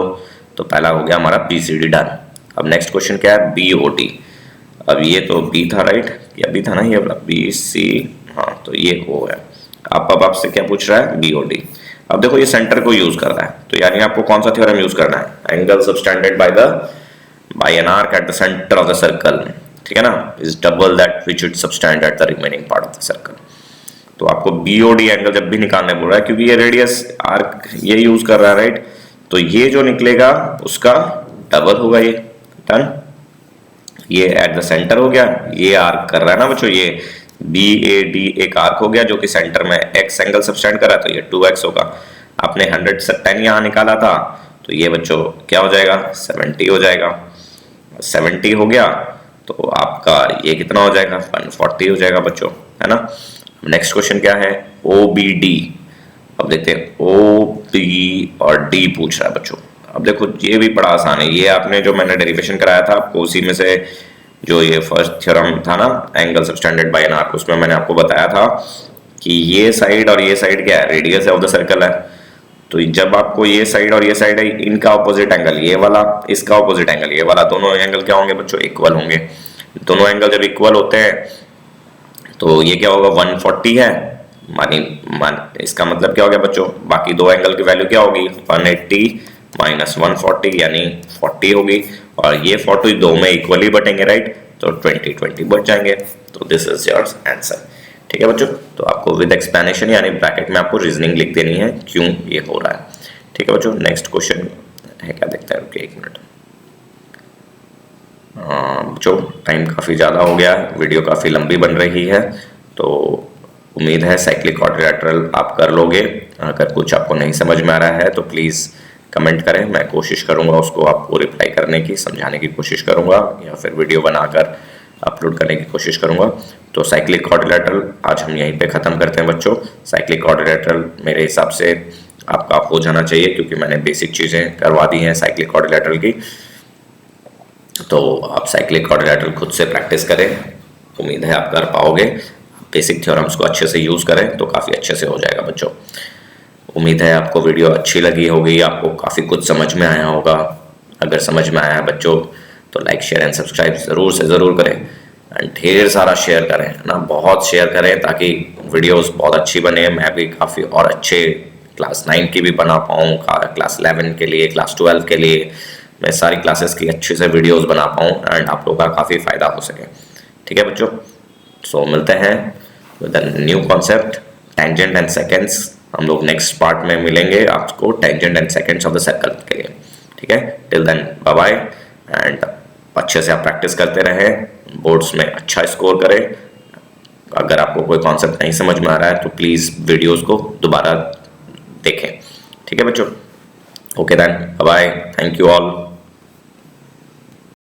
तो पहला हो गया हमारा BCD डन। अब नेक्स्ट क्वेश्चन क्या है, BOD। अब ये तो B था राइट, या B था ना, ये वाला BC, हाँ तो ये O है। अब आपसे क्या पूछ रहा है, BOD। अब देखो ये सेंटर को यूज कर रहा है, तो यानी आपको कौन सा थ्योरम यूज करना है, angle subtended bye an arc at the centre of the circle, ठीक है ना, is double that which it subtend at the remaining part of the circle. तो आपको BOD एंगल जब भी निकालने बोल रहा है, क्योंकि ये रेडियस आर्क ये यूज कर रहा है राइट, तो ये जो निकलेगा उसका डबल होगा ये, डन। ये एट द सेंटर हो गया, ये आर्क कर रहा है ना बच्चों, ये BAD एक आर्क हो गया जो कि सेंटर में x एंगल सबटेंड कर रहा है, तो ये 2x होगा। आपने 110 यहाँ निकाला था, तो ये बच्चों क्या हो जाएगा, 70 हो जाएगा। 70 हो गया तो आपका ये कितना हो जाएगा, 140 हो जाएगा बच्चों, है ना। नेक्स्ट क्वेश्चन क्या है, OBD। अब देखते हैं OB और D पूछ रहा है बच्चों। अब देखो ये भी बड़ा आसान है, ये आपने जो मैंने डेरिवेशन कराया था आपको, उसी में से जो ये फर्स्ट थ्योरम था ना, angle subtended bye an arc, उसमें मैंने आपको बताया था कि ये साइड और ये साइड क्या है, रेडियस ऑफ द सर्कल है। तो जब आपको ये साइड और ये साइड है, इनका ऑपोजिट एंगल ये वाला, इसका ऑपोजिट एंगल ये वाला, दोनों एंगल क्या होंगे बच्चों, इक्वल होंगे। दोनों एंगल जब इक्वल होते हैं तो ये क्या होगा, 140 है, इसका मतलब क्या हो गया बच्चों, बाकी दो एंगल की वैल्यू क्या होगी, 180 माइनस 140 यानी 40 होगी, और ये 40 दो में इक्वली बटेंगे राइट, तो 20 बच जाएंगे। तो दिस इज योर आंसर, ठीक है बच्चों। तो आपको विद एक्सप्लेनेशन यानी ब्रैकेट में आपको रीजनिंग लिख देनी है क्यों ये हो रहा है, ठीक है बच्चों। नेक्स्ट क्वेश्चन है क्या, देखते हैं, रुकिए एक मिनट। बच्चों टाइम काफ़ी ज़्यादा हो गया, वीडियो काफ़ी लंबी बन रही है, तो उम्मीद है साइक्लिक क्वाड्रिलेटरल आप कर लोगे। अगर कुछ आपको नहीं समझ में आ रहा है तो प्लीज़ कमेंट करें, मैं कोशिश करूंगा उसको आपको रिप्लाई करने की, समझाने की कोशिश करूंगा, या फिर वीडियो बनाकर अपलोड करने की कोशिश करूंगा। तो साइक्लिक क्वाड्रिलेटरल आज हम यहीं पे ख़त्म करते हैं बच्चों। साइक्लिक क्वाड्रिलेटरल मेरे हिसाब से आपका हो जाना चाहिए, क्योंकि मैंने बेसिक चीज़ें करवा दी हैं साइक्लिक क्वाड्रिलेटरल की। तो आप साइक्लिक क्वाड्रिलेटरल खुद से प्रैक्टिस करें, उम्मीद है आप कर पाओगे। बेसिक थ्योरम्स को अच्छे से यूज़ करें तो काफ़ी अच्छे से हो जाएगा बच्चों। उम्मीद है आपको वीडियो अच्छी लगी होगी, आपको काफ़ी कुछ समझ में आया होगा। अगर समझ में आया है बच्चों तो लाइक शेयर एंड सब्सक्राइब ज़रूर से ज़रूर करें, एंड ढेर सारा शेयर करें ना, बहुत शेयर करें ताकि वीडियोस बहुत अच्छी बने, मैं भी काफ़ी और अच्छे क्लास 9 की भी बना पाऊँ, क्लास 11 के लिए, क्लास 12 के लिए, मैं सारी क्लासेस की अच्छे से वीडियोस बना पाऊँ एंड आप लोगों का काफ़ी फ़ायदा हो सके। ठीक है बच्चों, सो मिलते हैं with new concept tangent and secants. हम लोग नेक्स्ट पार्ट में मिलेंगे आपको tangent and secants of the circle के लिए। ठीक है, till then bye bye and अच्छे से आप प्रैक्टिस करते रहें, बोर्ड्स में अच्छा स्कोर करें। अगर आपको कोई कॉन्सेप्ट नहीं समझ में आ रहा है तो प्लीज़ वीडियोस को दोबारा देखें। ठीक है बच्चों, okay then bye bye, thank you all.